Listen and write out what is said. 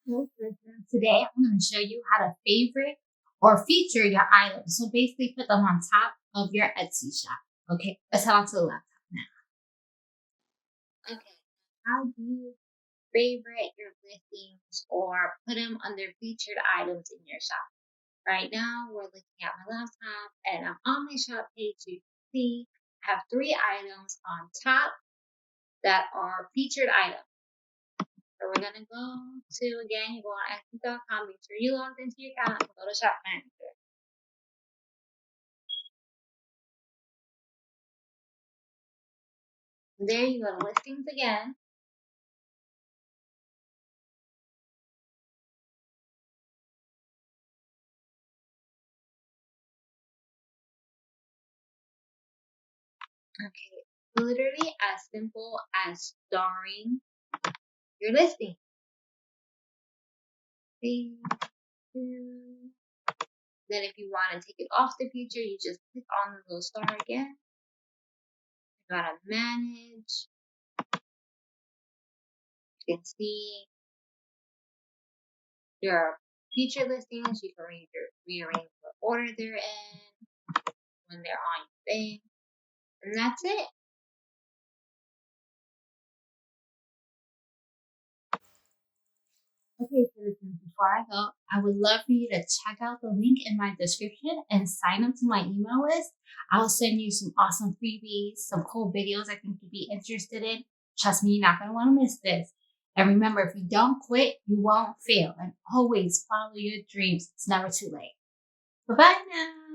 So listen, today I'm going to show you how to favorite or feature your items. So basically put them on top of your Etsy shop. Okay, let's head on to the laptop now. Okay, how do you favorite your listings or put them under featured items in your shop? Right now, we're looking at my laptop and I'm on my shop page. You can see I have 3 items on top that are featured items. So we're gonna go to, again, you go on Etsy.com, make sure you logged into your account and go to Shop Manager. There you go to listings again. Okay, literally as simple as starring your listing. See? Then if you want to take it off the feature, you just click on the little star again. You gotta manage. You can see your feature listings. You can rearrange what order they're in when they're on your thing. And that's it. Okay, citizens, before I go, I would love for you to check out the link in my description and sign up to my email list. I'll send you some awesome freebies, some cool videos I think you'd be interested in. Trust me, you're not going to want to miss this. And remember, if you don't quit, you won't fail. And always follow your dreams. It's never too late. Bye-bye now.